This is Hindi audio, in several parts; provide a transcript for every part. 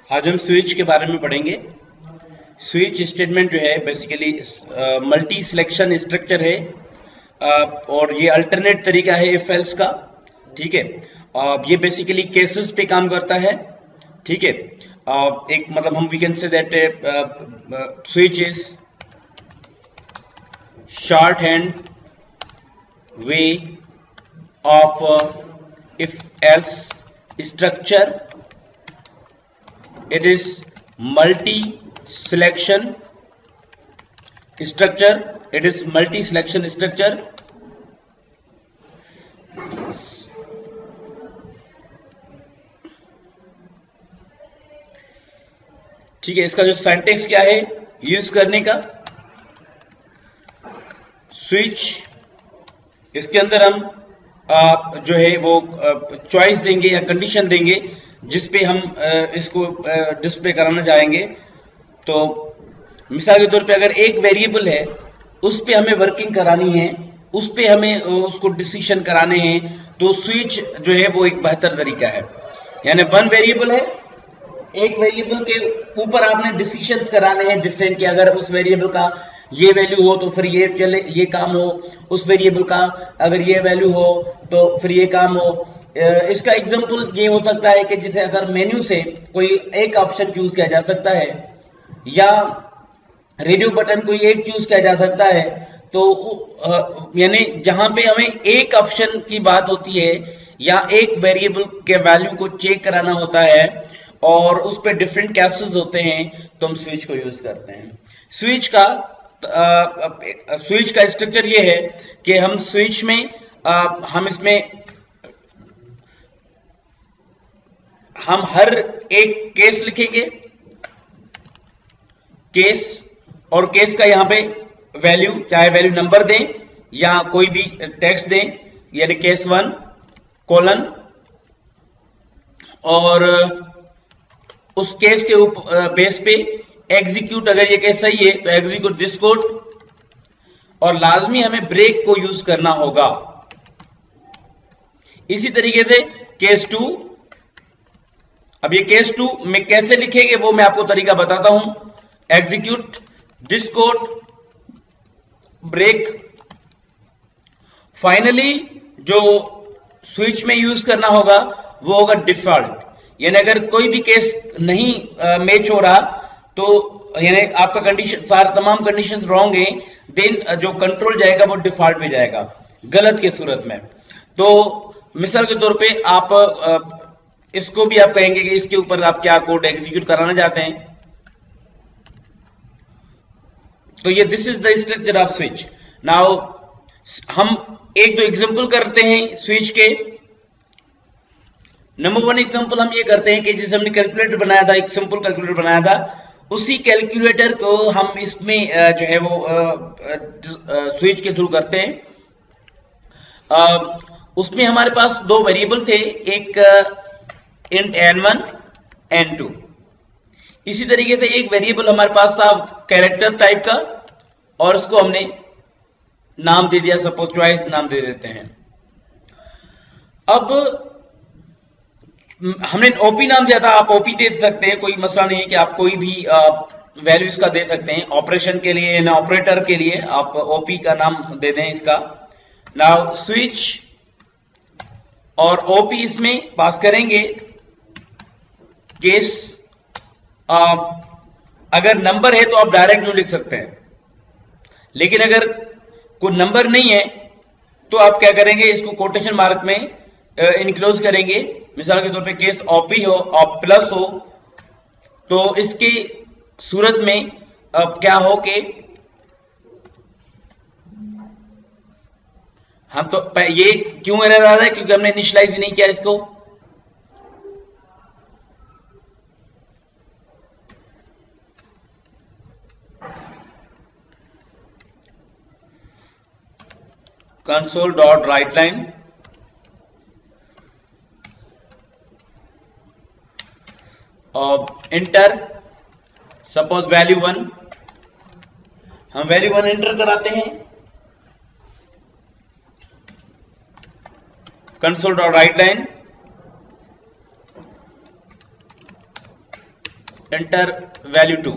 आज हम स्विच के बारे में पढ़ेंगे। स्विच स्टेटमेंट जो है बेसिकली मल्टी सिलेक्शन स्ट्रक्चर है और ये अल्टरनेट तरीका है इफ एल्स का। ठीक है, ये बेसिकली केसेस पे काम करता है। ठीक है, एक मतलब हम we can say that switch is shorthand way of if else structure. It is multi-selection structure. It is multi-selection structure. ठीक है, इसका जो सिंटैक्स क्या है यूज करने का, स्विच, इसके अंदर हम जो है वो चॉइस देंगे या कंडीशन देंगे जिस पे हम इसको डिस्प्ले कराना चाहेंगे। तो मिसाल के तौर पे अगर एक वेरिएबल है उस पे हमें वर्किंग करानी है, उस पे हमें उसको डिसीजन कराने हैं, तो स्विच जो है वो एक बेहतर तरीका है। यानी वन वेरिएबल है, एक वेरिएबल के ऊपर आपने डिसीजंस कराने हैं डिफरेंट के, अगर उस वेरिएबल का ये वैल्यू हो तो फिर ये चले ये काम हो, उस वेरिएबल का अगर ये वैल्यू हो तो फिर ये काम हो। इसका एग्जांपल ये हो सकता है कि जैसे अगर मेन्यू से कोई एक ऑप्शन चूज किया जा सकता है या रेडियो बटन कोई एक चूज किया जा सकता है, तो यानी जहां पे हमें एक ऑप्शन की बात होती है या एक वेरिएबल के वैल्यू को चेक कराना होता है और उस पर डिफरेंट केसेस होते हैं, तो हम स्विच को यूज करते हैं। स्विच का स्ट्रक्चर ये है कि हम स्विच में हम इसमें हम हर एक केस लिखेंगे, केस, और केस का यहां पे वैल्यू, चाहे वैल्यू नंबर दें या कोई भी टेक्स्ट दें, यानी केस 1 कोलन, और उस केस के बेस पे एग्जीक्यूट, अगर ये केस सही है तो एग्जीक्यूट दिस कोड, और लाजमी हमें ब्रेक को यूज करना होगा। इसी तरीके से केस 2, अब ये केस 2 में कैसे लिखेंगे वो मैं आपको तरीका बताता हूं। Execute this code, break. Finally जो स्विच में यूज करना होगा वो होगा डिफॉल्ट, यानी अगर कोई भी केस नहीं मैच हो रहा तो यानी आपका कंडीशन तमाम कंडीशंस रॉन्ग है, देन जो कंट्रोल जाएगा वो डिफॉल्ट पे जाएगा गलत के सूरत में। तो मिसाल के तौर पे आप इसको भी आप कहेंगे कि इसके ऊपर आप क्या कोड एग्जीक्यूट कराना चाहते हैं। तो ये this is the structure off switch. Now हम एक दो एग्जांपल करते हैं स्विच के। नंबर 1 एग्जांपल हम ये करते हैं कि जैसे हमने कैलकुलेटर बनाया था, एक सिंपल कैलकुलेटर बनाया था, उसी कैलकुलेटर को हम इसमें जो है वो स्विच के थ्रू करते हैं। उसमें हमारे पास दो वेरिएबल थे, एक इंट n1 n2। इसी तरीके से एक वेरिएबल हमारे पास था कैरेक्टर टाइप का, और उसको हमने नाम दे दिया, सपोज चॉइस नाम दे देते हैं। अब हमने ओपी नाम दिया था, आप ओपी दे सकते हैं, कोई मसला नहीं है कि आप कोई भी वैल्यू इसका दे सकते हैं। ऑपरेशन के लिए ना ऑपरेटर के लिए आप ओपी का नाम दे दें इसका। नाउ स्विच और ओपी इसमें पास करेंगे। केस अगर नंबर है तो आप डायरेक्ट न्यू लिख सकते हैं, लेकिन अगर कोई नंबर नहीं है तो आप क्या करेंगे, इसको कोटेशन मार्क में इनक्लोज करेंगे। मिसाल के तौर पे केस ओपी हो और प्लस हो, तो इसकी सूरत में अब क्या हो कि हम तो ये क्यों एरर आ रहा है, क्योंकि हमने इनिशियलाइज नहीं किया इसको। console.writeline इंटर सपोज वैल्यू 1, हम वैल्यू 1 एंटर कराते हैं। console.writeline enter value 2।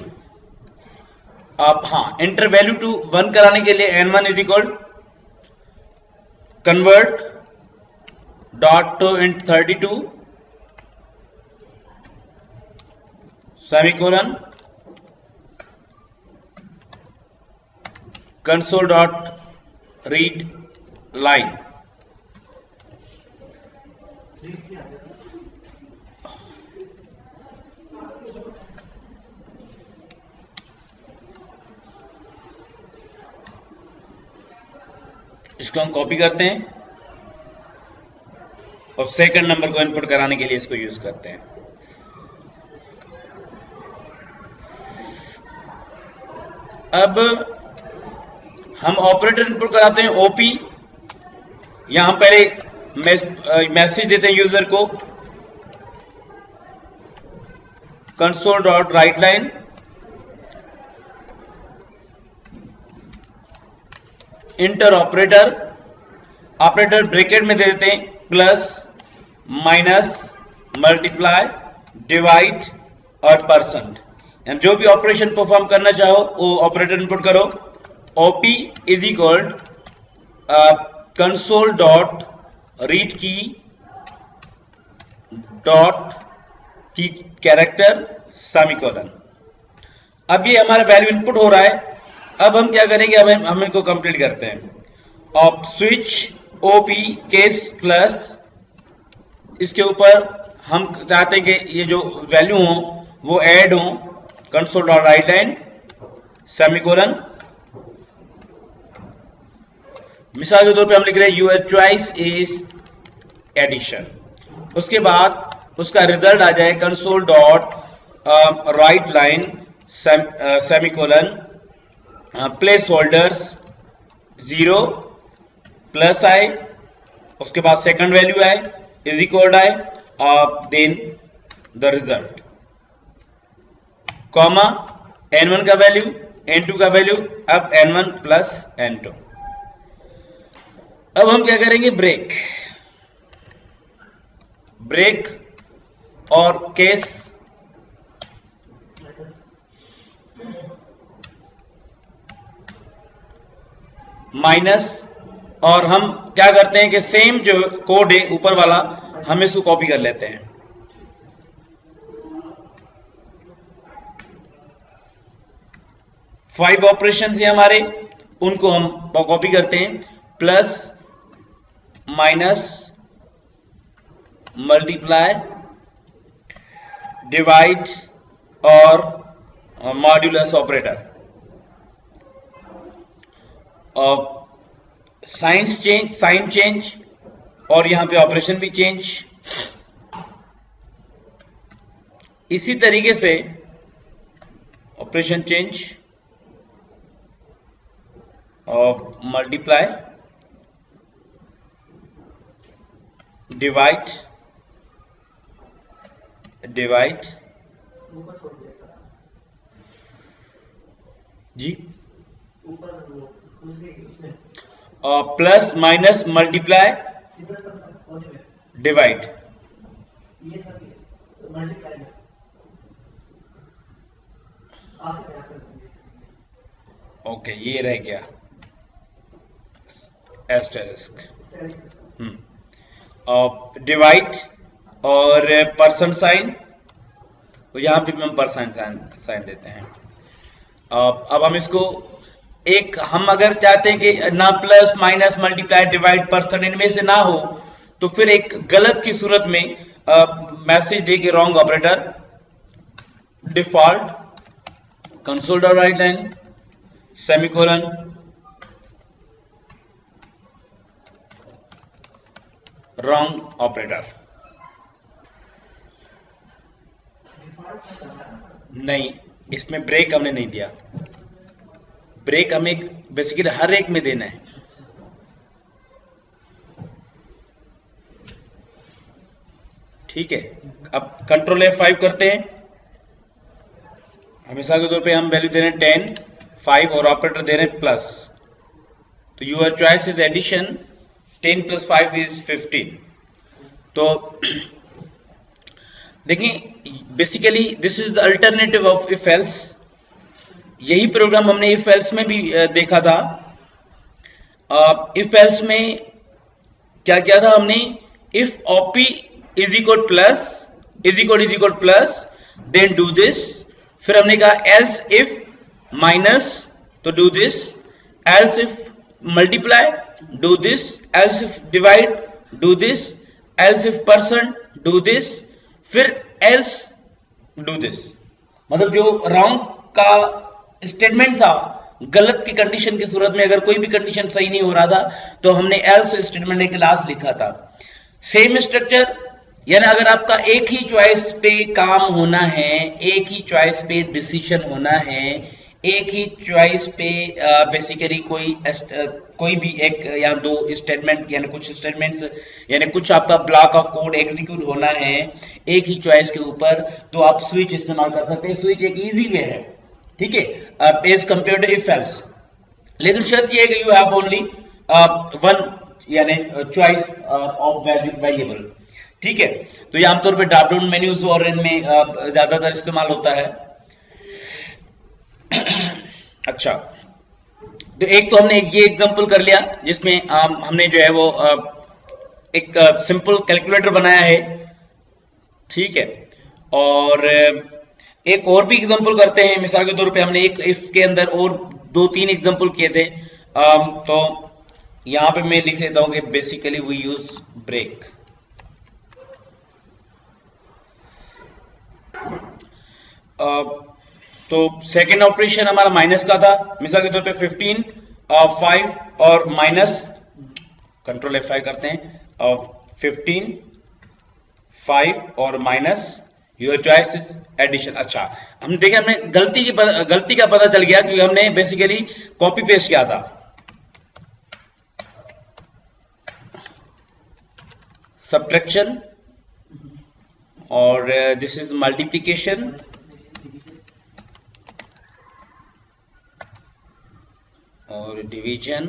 आप एंटर वैल्यू 2 1 कराने के लिए n1 is equal convert dot to int 32 semicolon console dot read line. इसको हम कॉपी करते हैं और सेकंड नंबर को इनपुट कराने के लिए इसको यूज करते हैं। अब हम ऑपरेटर इनपुट कराते हैं ओपी। यहां पहले मैसेज देते हैं यूजर को console dot write line inter operator bracket में दे देते हैं प्लस माइनस मल्टीप्लाई डिवाइड और परसेंट। जो भी ऑपरेशन परफॉर्म करना चाहो वो ऑपरेटर इनपुट करो। OP is equal console dot read की कैरेक्टर सेमीकोलन। अब ये हमारा वैल्यू इनपुट हो रहा है। अब हम क्या करेंगे, अब हम इनको कंप्लीट करते हैं। Op switch OP case plus, इसके ऊपर हम चाहते हैं कि ये जो वैल्यू हो वो ऐड हो console dot write line semicolon. मिसाल के तौर पे हम लिख रहे हैं यूर चॉइस इज एडिशन। उसके बाद उसका रिजल्ट आ जाए console dot write line semicolon placeholders 0 plus आए, उसके बाद सेकंड वैल्यू आए इज इक्वल आए, then the result comma n1 का वैल्यू n2 का वैल्यू, अब n1 प्लस n2। अब हम क्या करेंगे, ब्रेक और केस माइनस, और हम क्या करते हैं कि सेम जो कोड है ऊपर वाला हम इसको कॉपी कर लेते हैं। फाइव ऑपरेशन है हमारे, उनको हम कॉपी करते हैं। प्लस माइनस मल्टीप्लाई डिवाइड और मॉड्यूलस ऑपरेटर। साइन चेंज और यहां पे ऑपरेशन भी चेंज। इसी तरीके से ऑपरेशन चेंज और मल्टीप्लाई डिवाइड जी, और plus minus multiply divide. Okay, ये रह गया एस्टेरिस्क। डिवाइड और परसेंट साइन, तो यहां पे हम परसेंट साइन देते हैं। अब हम इसको हम अगर चाहते हैं कि ना plus minus multiply divide percent इनमें से ना हो, तो फिर एक गलत की सूरत में मैसेज दे के wrong operator default console dot write line semicolon wrong operator. नहीं, इसमें ब्रेक हमने नहीं दिया। ब्रेक हमें बेसिकली हर एक में देना है। ठीक है, अब कंट्रोल F5 करते हैं। हमेशा के तौर पे हम वैल्यू दे रहे हैं 10, 5 और ऑपरेटर दे रहे हैं प्लस। तो यूर चॉइस इज एडिशन, 10 + 5 = 15। तो देखिए basically this is the alternative of if else. यही प्रोग्राम हमने इफ एल्स में भी देखा था। इफ एल्स में क्या किया था हमने, if op is equal plus then do this, फिर हमने कहा एल्स इफ माइनस तो do this, else if multiply do this, else if divide do this, else if percent do this, फिर एल्स डू दिस। मतलब जो रॉन्ग का स्टेटमेंट था, गलत की कंडीशन की सूरत में अगर कोई भी कंडीशन सही नहीं हो रहा था तो हमने एल्स स्टेटमेंट के लास्ट लिखा था। सेम स्ट्रक्चर, यानी अगर आपका एक ही चॉइस पे काम होना है, एक ही चॉइस पे डिसीजन होना है, एक ही चॉइस पे बेसिकली कोई भी एक या दो स्टेटमेंट यानी कुछ स्टेटमेंट्स यानी कुछ आपका ब्लॉक ऑफ कोड एग्जीक्यूट होना है एक ही चॉइस के ऊपर, तो आप स्विच इस्तेमाल कर सकते हैं। स्विच एक इजी वे है, ठीक है, as compare to if else. लेकिन शर्त यह है कि यू हैव ओनली वन यानी चॉइस ऑफ वेरिएबल, ठीक है। तो ये आमतौर पे ड्रॉप डाउन मेन्यूज और इनमें ज्यादातर इस्तेमाल होता है। अच्छा, तो एक तो हमने ये एग्जांपल कर लिया जिसमें हमने जो है वो एक सिंपल कैलकुलेटर बनाया है, ठीक है। और एक और भी एग्जांपल करते हैं। मिसाल के तौर पे हमने एक इफ के अंदर और 2-3 एग्जांपल किए थे। तो यहां पे मैं लिख लेता हूं कि बेसिकली वी यूज ब्रेक। तो सेकेंड ऑपरेशन हमारा माइनस का था। मिसाल के तौर पे 15, 5 और माइनस, कंट्रोल F5 करते हैं, 15, 5 और minus, your choice is addition. अच्छा, हम देखें हमने गलती का पता चल गया क्योंकि हमने बेसिकली कॉपी पेस्ट किया था। सब्ट्रैक्शन और दिस इज मल्टीप्लिकेशन और डिवीजन,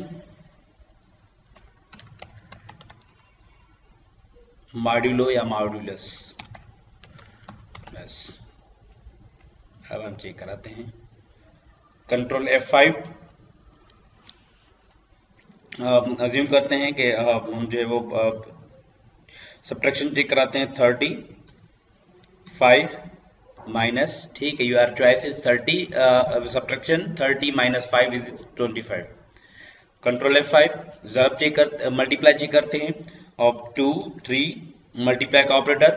मॉड्यूलो या मॉड्यूलस। बस अब हम चेक कराते हैं। कंट्रोल F5 अज्यूम करते हैं कि हम जो है वो सब्ट्रैक्शन चेक कराते हैं। 30, 5 माइनस, ठीक है, your choice is 30, subtraction 30 minus 5 is 25। Control F5 जरा चेक कर मल्टीप्लाई चेक करते हैं और 2, 3 मल्टीप्लाई का ऑपरेटर,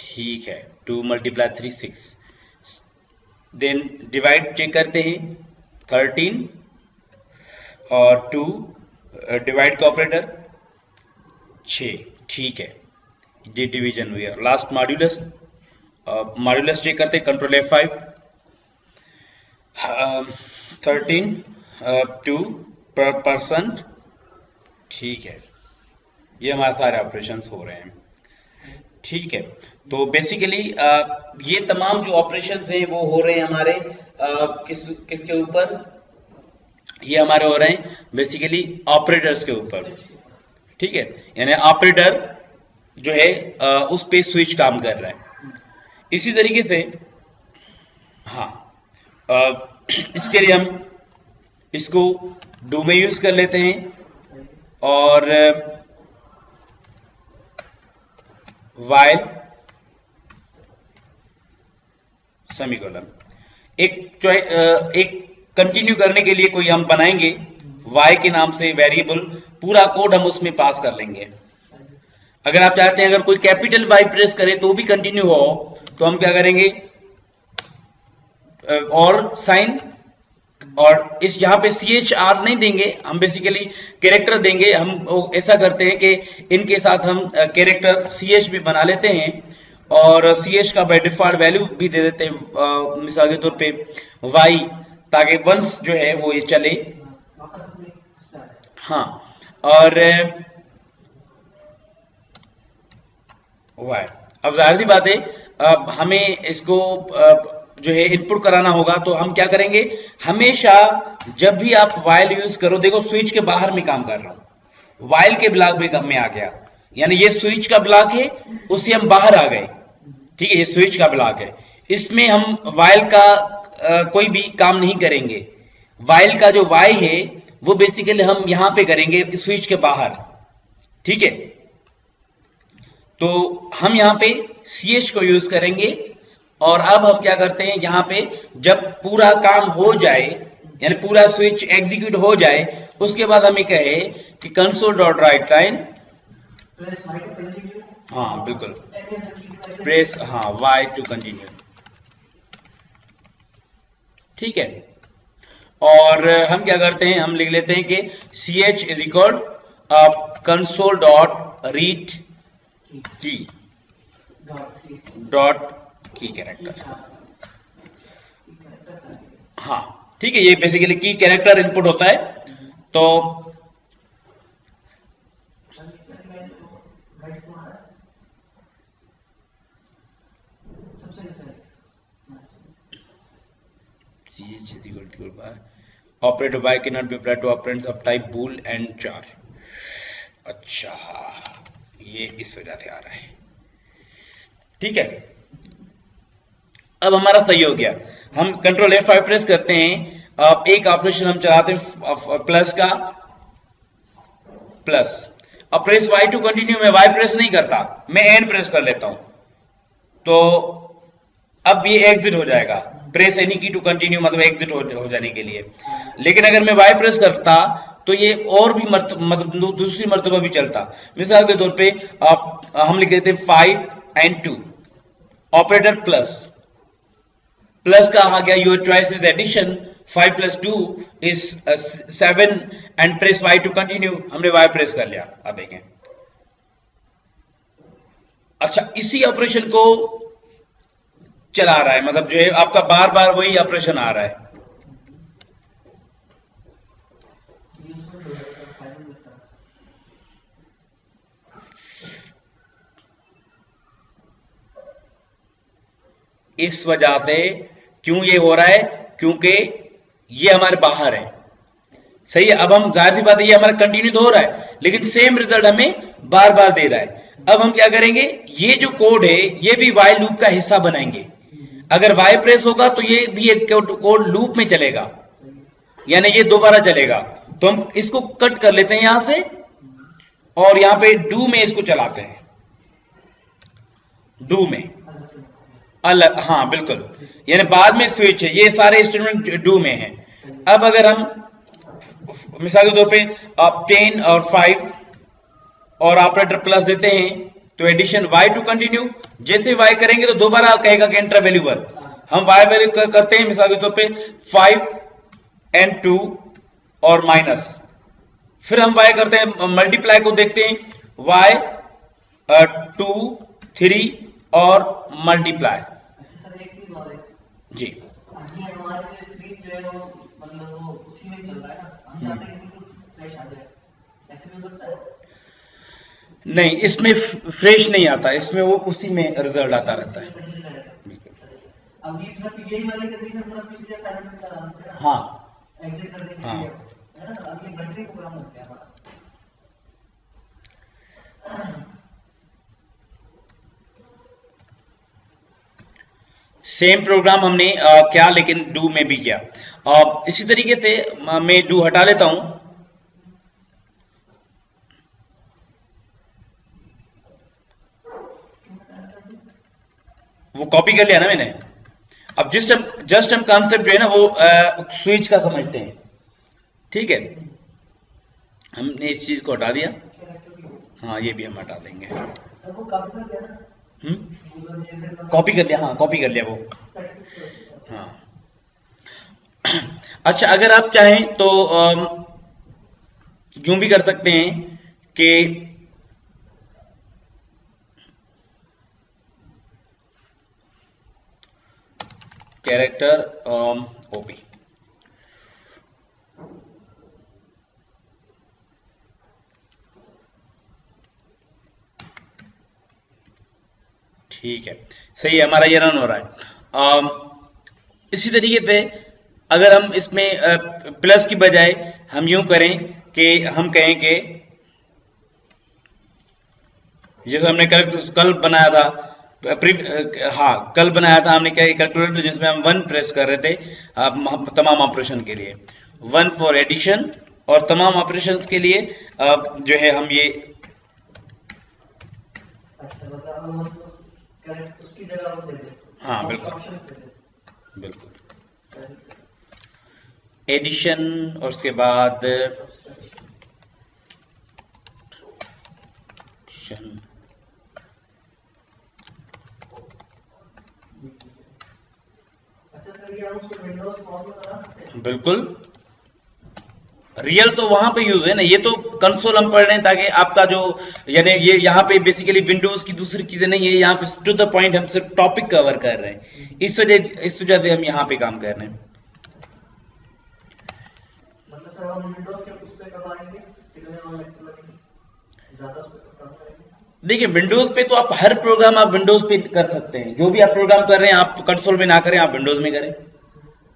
ठीक है, 2 मल्टीप्लाई 3 6। देन डिवाइड चेक करते हैं 13 और 2 डिवाइड का ऑपरेटर 6, ठीक है, ये डिवीजन हुई है। लास्ट मॉड्यूलस, मॉड्यूलस चेक करते हैं। कंट्रोल F5 13 2%, ठीक है, ये हमारे सारे ऑपरेशंस हो रहे हैं, ठीक है। तो बेसिकली ये तमाम जो ऑपरेशंस हैं वो हो रहे हैं हमारे किसके ऊपर, ये हमारे हो रहे हैं बेसिकली ऑपरेटर्स के ऊपर, ठीक है। यानी ऑपरेटर जो है उस पे स्विच काम कर रहा है। इसी तरीके से हाँ, इसके लिए हम इसको डू में यूज कर लेते हैं और वाइल सेमीकोलन। एक कंटिन्यू करने के लिए कोई हम बनाएंगे y के नाम से वेरिएबल, पूरा कोड हम उसमें पास कर लेंगे। अगर आप चाहते हैं अगर कोई कैपिटल Y प्रेस करे तो भी कंटिन्यू हो, तो हम क्या करेंगे, और साइन, और इस यहाँ पे CHR नहीं देंगे, हम बेसिकली कैरेक्टर देंगे। हम ऐसा करते हैं कि इनके साथ हम कैरेक्टर CH भी बना लेते हैं और CH का बाय डिफॉल्ट वैल्यू भी दे देते हैं, मिसाल के तौर पे Y, ताकि वंस जो है वो ये चले। हाँ, और Y, अब जाहिर सी बात है अब हमें इसको जो है इनपुट कराना होगा, तो हम क्या करेंगे, हमेशा जब भी आप वाइल यूज करो, देखो स्विच के बाहर में काम कर रहा हूं, वाइल के ब्लॉक में आ गया, यानी ये स्विच का ब्लॉक है, उससे हम बाहर आ गए, ठीक है, ये स्विच का ब्लॉक है। इसमें हम वाइल का कोई भी काम नहीं करेंगे। वाइल का जो वाई है वो बेसिकली हम यहां पे करेंगे स्विच के बाहर, ठीक है। तो हम यहां पे ch को यूज करेंगे और अब हम क्या करते हैं, यहां पे जब पूरा काम हो जाए यानी पूरा स्विच एग्जीक्यूट हो जाए उसके बाद हमें कहे कि कंसोल डॉट राइट लाइन, हाँ बिल्कुल, प्रेस हाँ वाई टू कंटिन्यू, ठीक है। और हम क्या करते हैं, हम लिख लेते हैं कि ch is equal console dot read की डॉट की कैरेक्टर, हाँ ठीक है, ये बेसिकली की कैरेक्टर इनपुट होता है। तो operator y can not be applied to operands of type bool and char. अच्छा, ये इस वजह से आ रहा है, ठीक है। अब हमारा सही हो गया, हम कंट्रोल F5 प्रेस करते हैं, अब एक ऑपरेशन हम चलाते हैं प्लस का, प्लस। अब प्रेस y टू कंटिन्यू, में y प्रेस नहीं करता, मैं एंड प्रेस कर लेता हूं, तो अब ये एग्जिट हो जाएगा। प्रेस एनी की टू कंटिन्यू मतलब एग्जिट हो जाने के लिए। लेकिन अगर मैं y प्रेस करता तो ये और भी मतलब दूसरी मर्तबा भी चलता। मिसाल के तौर पे आप हम लिख देते 5 and 2, ऑपरेटर प्लस, प्लस का आ गया, your choice is addition, 5 + 2 is 7 and press y to continue, हमने y प्रेस कर लिया। अब देखें, अच्छा इसी ऑपरेशन को चला रहा है, मतलब जो है आपका बार बार वही ऑपरेशन आ रहा है। इस वजह से क्यों ये हो रहा है, क्योंकि ये हमारे बाहर है, सही है। अब हम जाहिर सी बात है ये हमारा कंटिन्यू तो हो रहा है लेकिन सेम रिजल्ट हमें बार बार दे रहा है। अब हम क्या करेंगे, ये जो कोड है ये भी वाइल लूप का हिस्सा बनाएंगे। अगर वाई प्रेस होगा तो ये भी एक कोड लूप में चलेगा, यानी ये दोबारा चलेगा। तो हम इसको कट कर लेते हैं यहां से और यहां पे डू में इसको चलाते हैं, डू में अलग, हाँ बिल्कुल, यानी बाद में स्विच है, ये सारे स्टेटमेंट डू में है। अब अगर हम मिसाल के तौर पे 10 और 5 और ऑपरेटर प्लस देते हैं तो एडिशन y टू कंटिन्यू, जैसे y करेंगे तो दोबारा कहेगा कि एंटर वैल्यू 1। हम y वैल्यू करते हैं मिसाल के तौर पे 5 and 2 और माइनस, फिर हम y करते हैं मल्टीप्लाई को देखते हैं y 2 3 और मल्टीप्लाई। अच्छा सर, एक चीज और है जी, ये हमारे जो स्क्रीन जो है वो मतलब वो उसी में चल रहा है ना, हम चाहते हैं कि बिल्कुल फ्रेश आ जाए, ऐसे भी हो सकता है? नहीं इसमें फ्रेश नहीं आता, इसमें वो उसी में रिजल्ट आता रहता है। अब ये सब यही वाली कंडीशन पूरा पिछले असाइनमेंट का है ना, हाँ एग्जिट करने के हाँ। लिए है ना। अब ये बैटरी प्रोग्राम हो गया हमारा। सेम प्रोग्राम हमने क्या लेकिन डू में भी किया। इसी तरीके से मैं डू हटा लेता हूं, वो कॉपी कर लिया ना मैंने। अब जस्ट हम कॉन्सेप्ट जो है ना वो स्विच का समझते हैं, ठीक है। हमने इस चीज को हटा दिया, हाँ ये भी हम हटा देंगे। सर वो कॉपी कर दिया ना, गूगल जैसे कॉपी कर लिया, हाँ कॉपी कर लिया वो, हाँ। अच्छा अगर आप चाहें तो यूं भी कर सकते हैं कि कैरेक्टर ओपी, ठीक है, सही है, हमारा ये रन हो रहा है। इसी तरीके से अगर हम इसमें प्लस की बजाय हम यूं करें कि हम कहें कि जैसे हमने कल बनाया था हाँ, कल बनाया था हमने क्या, कैलकुलेटर जिसमें हम 1 प्रेस कर रहे थे तमाम ऑपरेशन के लिए, 1 फॉर एडिशन, और तमाम ऑपरेशंस के लिए जो है हम ये अच्छा, मतलब हम करेक्ट उसकी जगह वो दे दें। हाँ बिल्कुल ऑप्शन दे दें। बिल्कुल सही सही। एडिशन, और उसके बाद एडिशन, अच्छा सर, ये हम उसको विंडोज फॉर्म में बना सकते हैं? बिल्कुल। रियल तो वहां पे यूज है ना, ये तो कंसोल हम पढ़ रहे हैं ताकि आपका जो, यानी ये यहाँ पे बेसिकली विंडोज की दूसरी चीजें नहीं है, यहाँ पे टू द पॉइंट हम सिर्फ टॉपिक कवर कर रहे हैं, इस वजह से हम यहाँ पे काम कर रहे हैं। मतलब सर हम विंडोज के उस पे कब आएंगे, कितने और लेक्चर लगेंगे, ज्यादा उस पे सब काम करेंगे? देखिए विंडोज पे तो आप हर प्रोग्राम आप विंडोज पे कर सकते हैं, जो भी आप प्रोग्राम कर रहे हैं आप कंसोल में ना करें, आप विंडोज में करें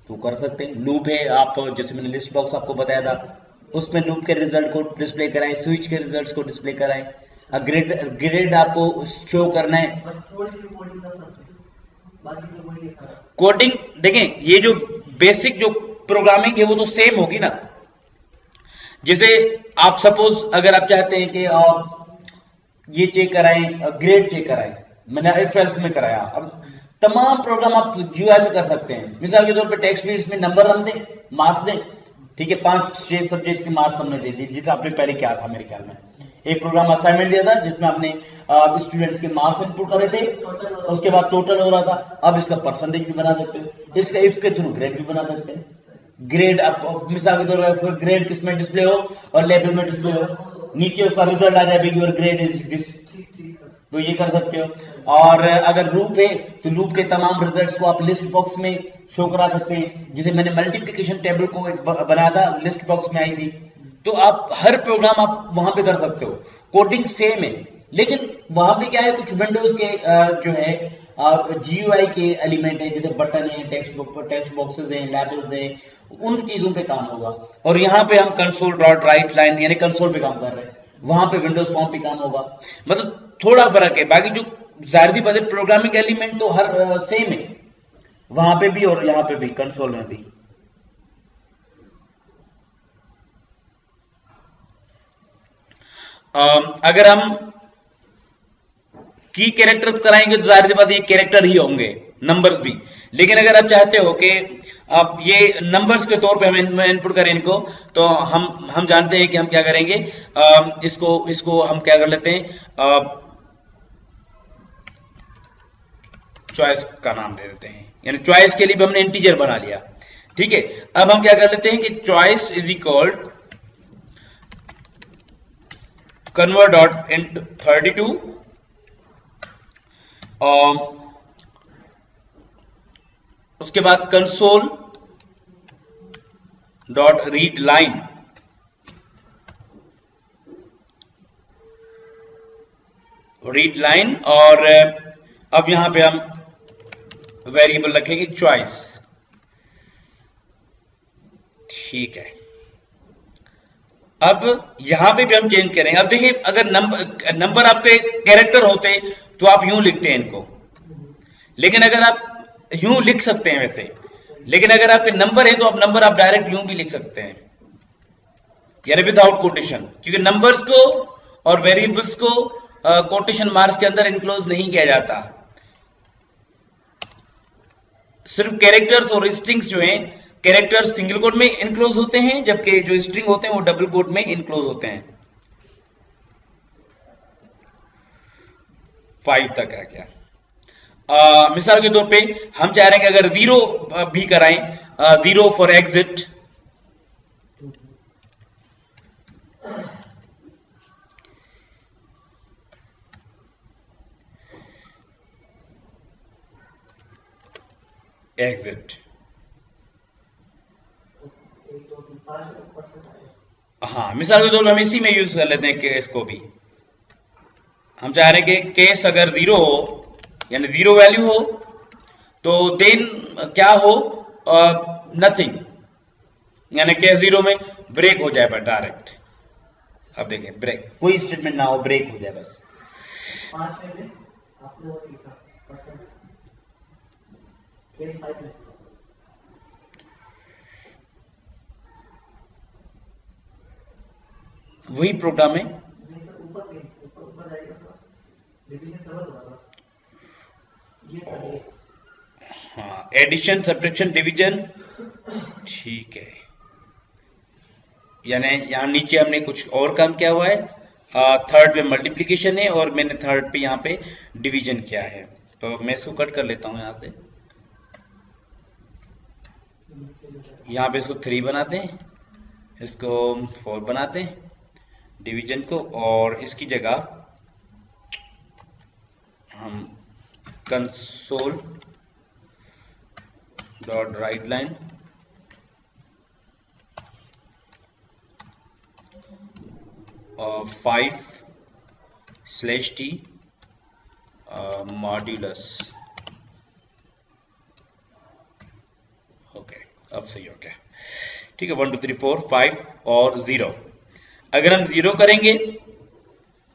तो कर सकते हैं। लूप है, आप जैसे मैंने लिस्ट बॉक्स आपको बताया था, उसमें लूप के रिजल्ट को डिस्प्ले कराएं, स्विच के रिजल्ट्स को डिस्प्ले कराएं, ग्रेड आपको शो करना है। बस थोड़ी सी कोडिंग कर सकते हैं, बाकी तो वही लिखा है। कोडिंग देखें, ये जो बेसिक जो प्रोग्रामिंग है वो तो सेम होगी ना। जैसे आप सपोज अगर आप चाहते हैं कि ये चेक कराएं, ग्रेड चेक कराएं, मैंने इफ एल्स में कराया, अब तमाम प्रोग्राम आप यूआई में कर सकते हैं। मिसाल के तौर पे टेक्स्ट फील्ड्स में नंबर हम दें, मार्क्स दें, ठीक है, 5-6 सब्जेक्ट्स के मार्क्स हमने दे दिए, जिसे आपने पहले किया था मेरे ख्याल में। एक प्रोग्राम असाइनमेंट दिया था जिसमें आपने स्टूडेंट्स के मार्क्स इनपुट करे थे, उसके बाद टोटल हो रहा था। अब इसका परसेंटेज भी बना सकते हो, इसका इफ के थ्रू ग्रेड भी बना सकते हैं। ग्रेड आप मिसाल के तौर पर ग्रेड किस में डिस्प्ले हो और लेवल में डिस्प्ले हो, नीचे उसका रिजल्ट आ जाए योर ग्रेड इज दिस, तो ये कर सकते हो। और अगर लूप है तो लूप के तमाम रिजल्ट्स को आप लिस्ट बॉक्स में शो करा सकते हैं, जिसे मैंने मल्टीप्लिकेशन टेबल को एक बनाया था, लिस्ट बॉक्स में आई थी। तो आप हर प्रोग्राम आप वहां पे कर सकते हो, कोडिंग सेम है, लेकिन वहां पे क्या है, कुछ विंडोज के जो है जीयूआई के एलिमेंट है, जैसे बटन है, टेक्स्ट बॉक्सेस हैं, लेबल्स हैं, उन चीजों पे काम होगा। और यहाँ पे हम कंसोल डॉट राइट लाइन यानी कंसोल पे काम कर रहे हैं, वहां पे विंडोज फॉर्म पे काम होगा। मतलब थोड़ा फर्क है, बाकी जो जाहिर सी बात है प्रोग्रामिंग एलिमेंट तो हर सेम है, वहां पे भी और यहाँ पे भी, कंसोल में भी। अगर हम की कैरेक्टर कराएंगे तो जाहिर सी बात ये कैरेक्टर ही होंगे, नंबर्स भी। लेकिन अगर आप चाहते हो कि आप ये नंबर्स के तौर पे हम इनपुट करें इनको, तो हम जानते हैं कि हम क्या करेंगे, इसको हम क्या कर लेते हैं, चॉइस का नाम दे देते हैं, यानी चॉइस के लिए भी हमने इंटीजर बना लिया, ठीक है। अब हम क्या कर लेते हैं कि choice is equal convert dot int 32 और उसके बाद कंसोल डॉट रीड लाइन, और अब यहां पे हम वेरिएबल रखेंगे चॉइस, ठीक है। अब यहां पे भी हम चेंज करेंगे। अब देखिए, अगर नंबर आपके कैरेक्टर होते तो आप यूं लिखते हैं इनको, लेकिन अगर आप यूं लिख सकते हैं वैसे, लेकिन अगर आपके नंबर है तो आप नंबर आप डायरेक्ट यूं भी लिख सकते हैं, यानी विदाउट कोटेशन, क्योंकि नंबर्स को और वेरिएबल्स को कोटेशन मार्क्स के अंदर इनक्लोज नहीं किया जाता। सिर्फ कैरेक्टर्स और स्ट्रिंग्स जो हैं, कैरेक्टर्स सिंगल कोट में इनक्लोज होते हैं, जबकि जो स्ट्रिंग होते हैं वो डबल कोट में इनक्लोज होते हैं। 5 तक है क्या? मिसाल के तौर पे हम चाह रहे हैं कि अगर 0 भी कराएं, 0 फॉर एग्जिट, एग्जिट, हाँ मिसाल के तौर पे हम इसी में यूज कर लेते हैं केस को भी। हम चाह रहे हैं कि केस अगर 0 हो, यानी 0 वैल्यू हो, तो देन क्या हो, नथिंग, यानी केस 0 में ब्रेक हो जाए बस डायरेक्ट। अब देखें, ब्रेक, कोई स्टेटमेंट ना हो, ब्रेक हो जाए बस। 5 में आपने वो लिखा परसेंट केस 5 में वही प्रोग्राम है। नहीं सर, ऊपर ऊपर जाएगा तो डिवीजन डबल होगा ये सर ये। हाँ, एडिशन सब्ट्रैक्शन डिवीजन, ठीक है। यानी यहाँ नीचे हमने कुछ और काम किया हुआ है, थर्ड पे मल्टीप्लिकेशन है और मैंने थर्ड पे यहाँ पे डिवीजन किया है। तो मैं इसको कट कर लेता हूँ यहाँ से, यहाँ पे इसको 3 बनाते हैं, इसको 4 बनाते हैं डिवीजन को, और इसकी जगह हम कंसोल डॉट राइट लाइन और 5/t मॉड्यूलस। ओके, अब सही हो गया, ठीक है। 1 2 3 4 5 और 0। अगर हम 0 करेंगे,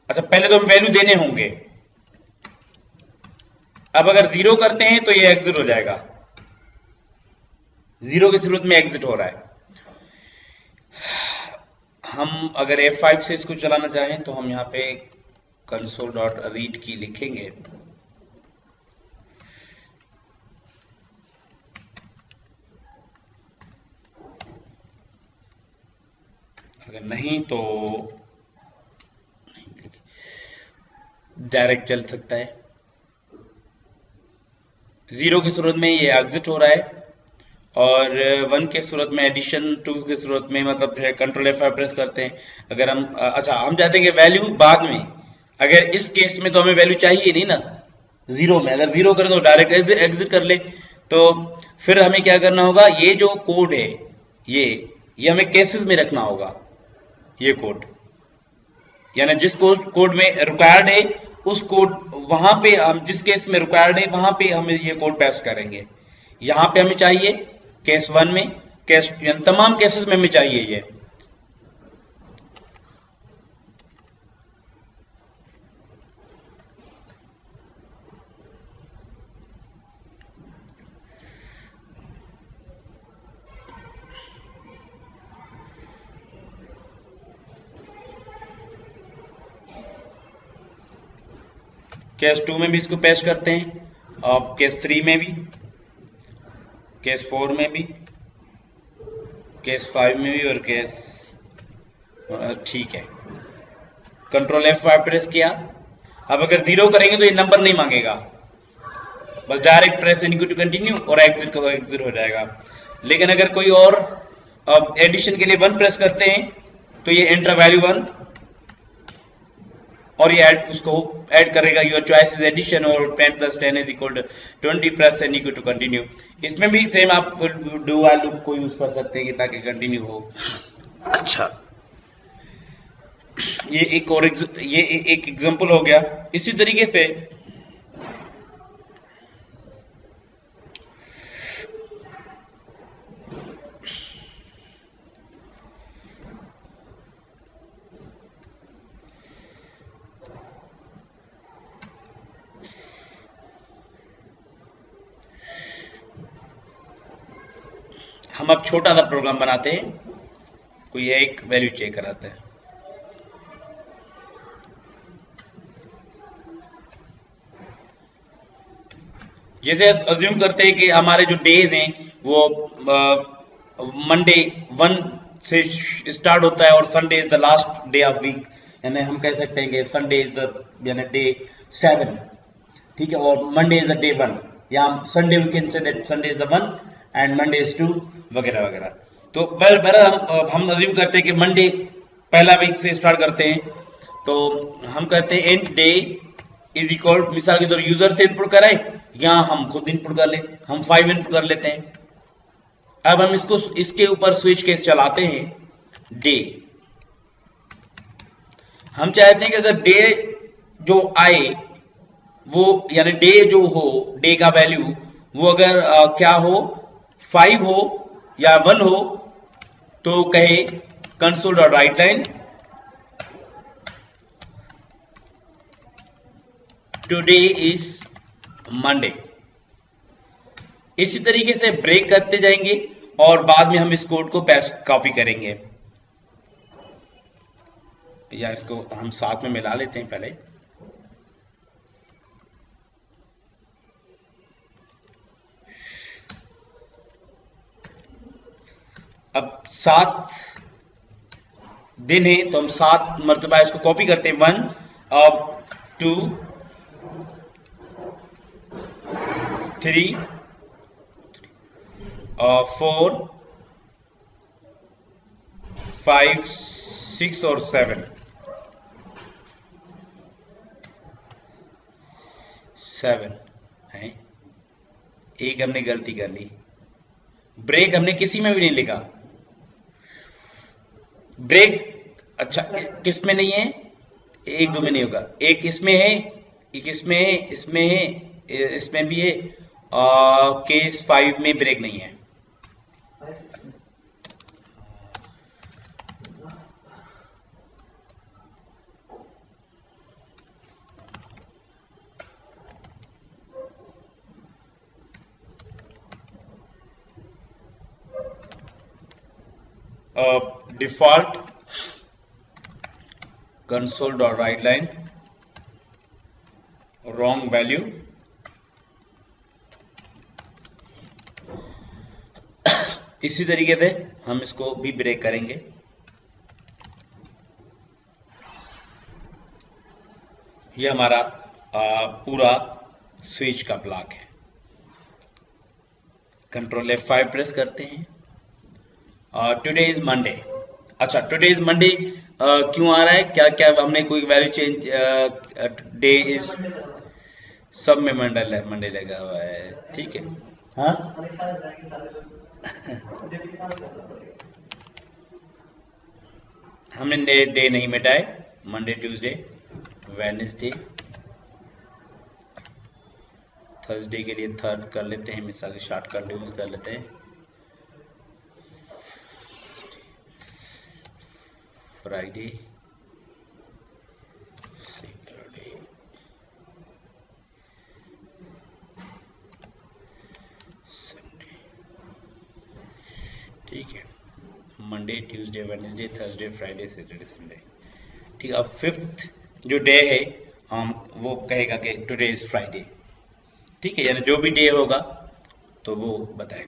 अच्छा पहले तो हम वैल्यू देने होंगे। अब अगर 0 करते हैं तो ये एग्जिट हो जाएगा, 0 की सूरत में एग्जिट हो रहा है। हम अगर F5 से इसको चलाना चाहें तो हम यहाँ पे कंसोल डॉट रीड की लिखेंगे, अगर नहीं तो डायरेक्ट चल सकता है। 0 की सूरत में ये एग्जिट हो रहा है, और 1 के सूरत में एडिशन, 2 के सूरत में मतलब कंट्रोल F5 प्रेस करते हैं। अगर हम अच्छा हम चाहते हैं कि वैल्यू बाद में, अगर इस केस में तो हमें वैल्यू चाहिए नहीं ना 0 में, अगर 0 करें तो डायरेक्ट एग्जिट कर ले। तो फिर हमें क्या करना होगा, ये जो कोड है ये हमें केसेस में रखना होगा। ये कोड यानी जिस कोड में रिक्वायर्ड है उस कोड, वहां पे हम जिस केस में रिक्वायर्ड है वहां पे हम ये कोड पेस्ट करेंगे। यहां पे हमें चाहिए केस 1 में, केस तमाम केसेस में हमें चाहिए ये। केस 2 में भी इसको पेस्ट करते हैं, और केस 3 में भी, केस 4 में भी, केस 5 में भी, और केस, ठीक है। कंट्रोल F5 प्रेस किया। अब अगर 0 करेंगे तो ये नंबर नहीं मांगेगा, बस डायरेक्ट प्रेस टू कंटिन्यू और एग्जिट हो जाएगा। लेकिन अगर कोई और एडिशन के लिए 1 प्रेस करते हैं तो ये एंटर वैल्यू 1 और ये उसको ऐड करेगा, योर चॉइस इज एडिशन और 10 + 10 = 20 प्रेस एंड टू कंटिन्यू। इसमें भी सेम आप डू व्हाइल लूप को यूज कर सकते हैं ताकि कंटिन्यू हो। अच्छा, ये एक और ये एक एग्जांपल हो गया। इसी तरीके से हम अब छोटा सा प्रोग्राम बनाते हैं, कोई एक वैल्यू चेक कराते हैं। जैसे अज्यूम करते हैं कि हमारे जो डेज हैं वो मंडे 1 से स्टार्ट होता है और Sunday is the last day of week, यानी हम कह सकते हैं कि संडे इज द यानी डे 7, ठीक है, और मंडे इज द डे 1, या Sunday we can say that Sunday is the 1 and Monday is 2 वगैरह वगैरह। तो बहरहाल हम अज्यूम करते हैं कि मंडे पहला वीक से स्टार्ट करते हैं, तो हम कहते हैं एंड डे इज इक्वल, मिसाल के तौर यूजर से इनपुट कराएं या हम खुद इनपुट कर लें, हम 5 इनपुट कर लेते हैं। अब हम इसको इसके ऊपर स्विच केस चलाते हैं डे। हम चाहते हैं कि अगर डे जो आए वो यानी डे जो हो, डे का वैल्यू वो अगर क्या हो 5 हो या 1 हो, तो कहे console dot write line today is Monday. इसी तरीके से ब्रेक करते जाएंगे और बाद में हम इस कोड को पेस्ट कॉपी करेंगे, या इसको हम साथ में मिला लेते हैं पहले। अब 7 दिन है तो हम 7 मरतबा इसको कॉपी करते हैं। 1 अब 2 3 4 5 6 और 7 है। एक हमने गलती कर ली, ब्रेक हमने किसी में भी नहीं लिखा। ब्रेक अच्छा किस में नहीं है, एक दो में नहीं होगा, एक इसमें है, एक इसमें है, इसमें है, इसमें भी है, केस 5 में ब्रेक नहीं है। डिफॉल्ट console.writeLine wrong value, इसी तरीके से हम इसको भी ब्रेक करेंगे। ये हमारा पूरा स्विच का ब्लॉक है। कंट्रोल F5 प्रेस करते हैं। Today is Monday. अच्छा, टुडे इज मंडे क्यों आ रहा है, क्या क्या हमने कोई वैल्यू चेंज, डे इज सब में मंडे लगा हुआ है, ठीक है। हाँ हमने डे नहीं मिटाए, मंडे ट्यूसडे वेडनेसडे थर्सडे के लिए थर्ड कर लेते हैं, मिसाल शॉर्टकट यूज कर लेते हैं। फ्राइडे सैटरडे संडे, ठीक है। Monday Tuesday Wednesday Thursday Friday Saturday Sunday, ठीक है। अब 5th जो डे है हम वो कहेगा कि टुडे इज फ्राइडे, ठीक है, यानी जो भी डे होगा तो वो बताएगा।